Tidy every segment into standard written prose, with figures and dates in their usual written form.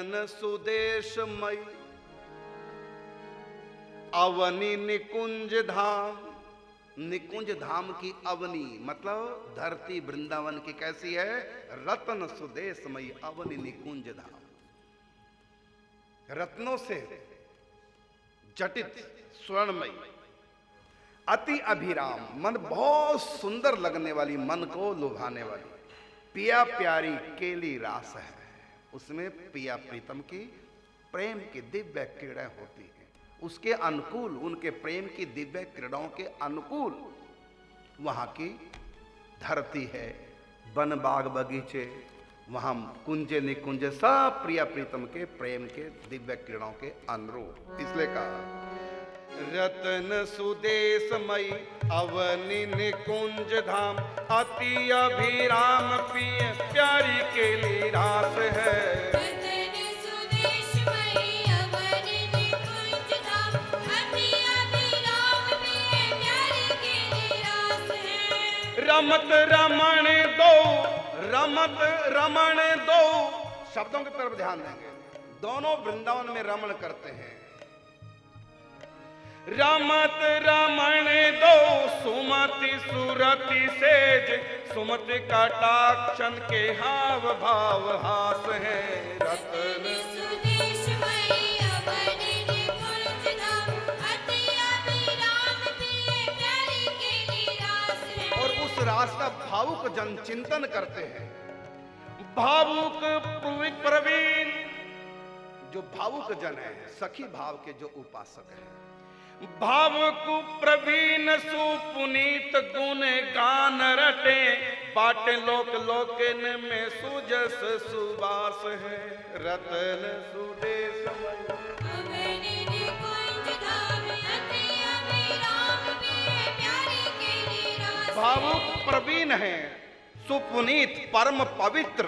रतन सुदेशमयी अवनी निकुंज धाम। निकुंज धाम की अवनी मतलब धरती वृंदावन की कैसी है? रतन सुदेशमयी अवनी निकुंज धाम। रत्नों से जटित स्वर्णमयी, अति अभिराम, मन बहुत सुंदर लगने वाली, मन को लुभाने वाली, पिया प्यारी केली रास है। उसमें पिया प्रीतम की प्रेम की दिव्य क्रीड़ाएं होती हैं। उसके अनुकूल, उनके प्रेम की दिव्य क्रीड़ाओं के अनुकूल वहां की धरती है, वन बाग बगीचे, वहां कुंजे निकुंज, सब प्रिया प्रीतम के प्रेम के दिव्य क्रीड़ाओं के अनुरूप। इसलिए कहा रतन सुदेशमयी अवनी निकुंज धाम, अति अभिराम पिय प्यारी केली रास है। रतन सुदेशमयी अवनी निकुंज धाम, अति अभिराम पिय प्यारी केली रास है। रमत रमण दो, रमत रमण दो, शब्दों की तरफ ध्यान देंगे। दोनों वृंदावन में रमण करते हैं। रमत रमण दो सुमति सुरति सेज, सुमति कटाक्षण के हाव भाव हास है। रतन सुदेशमयी अवनी निकुंज धाम, अति अभिराम पिय प्यारी केली रास है। और उस रास का भावुक जन चिंतन करते हैं। भावुक प्रवीण, जो भावुक जन है, सखी भाव के जो उपासक है। भावुक प्रवीण सुपुनीत गुण गान रटे, बाटे लोक लोकन में सुजस सुबास है। रतन सुदेशमयी अवनी निकुंज धाम, अति अभिराम पिय प्यारी केली रास है। भावुक प्रवीण है, सुपुनीत परम पवित्र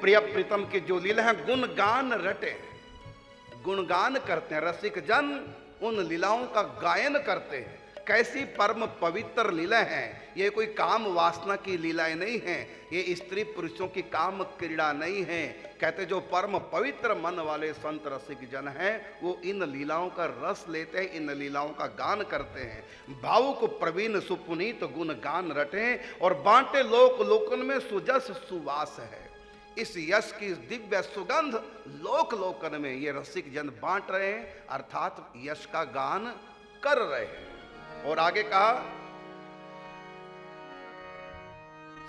प्रिय प्रीतम की जो लीला है, गुणगान रटे, गुणगान करते हैं। रसिक जन उन लीलाओं का गायन करते हैं। कैसी परम पवित्र लीला है ये। कोई काम वासना की लीलाएं नहीं है, ये स्त्री पुरुषों की काम क्रीड़ा नहीं है। कहते जो परम पवित्र मन वाले संत रसिक जन हैं वो इन लीलाओं का रस लेते हैं, इन लीलाओं का गान करते हैं। भावुक प्रवीण सुपुनीत गुण गान रटे और बांटे लोक लोकन में सुजस सुवास है। इस यश की दिव्य सुगंध लोक लोकन में ये रसिक जन बांट रहे हैं, अर्थात यश का गान कर रहे हैं। और आगे कहा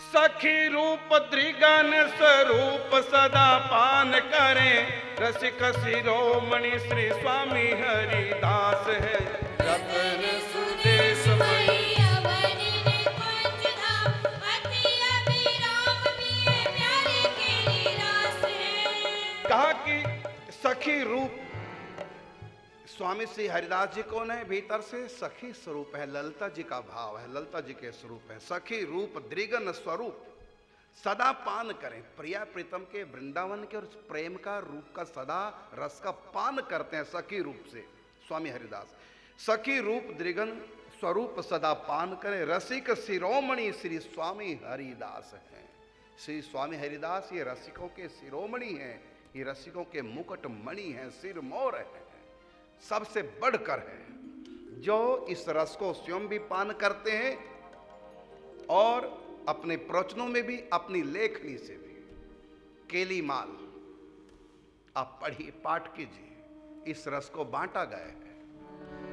सखी रूप द्रिगन स्वरूप सदा पान करें, रसिक शिरोमणि श्री स्वामी हरिदास है। रतन सुदेशमयी अवनी निकुंज धाम, अति अभिराम पिय प्यारी केली रास है। कहा कि सखी रूप, स्वामी श्री हरिदास जी कौन है? भीतर से सखी स्वरूप है, ललिता जी का भाव है, ललिता जी के स्वरूप है। सखी रूप द्रिगन स्वरूप सदा पान करें, प्रिया प्रीतम के वृंदावन के और प्रेम का रूप का सदा रस का पान करते हैं सखी रूप से स्वामी हरिदास। सखी रूप द्रिगन स्वरूप सदा पान करें, रसिक शिरोमणि श्री स्वामी हरिदास हैं। श्री स्वामी हरिदास ये रसिकों के शिरोमणि हैं, ये रसिकों के मुकुट मणि हैं, सिर मोर है, सबसे बढ़कर है, जो इस रस को स्वयं भी पान करते हैं और अपने प्रवचनों में भी, अपनी लेखनी से भी। केली माल आप पढ़िए, पाठ कीजिए, इस रस को बांटा गया है।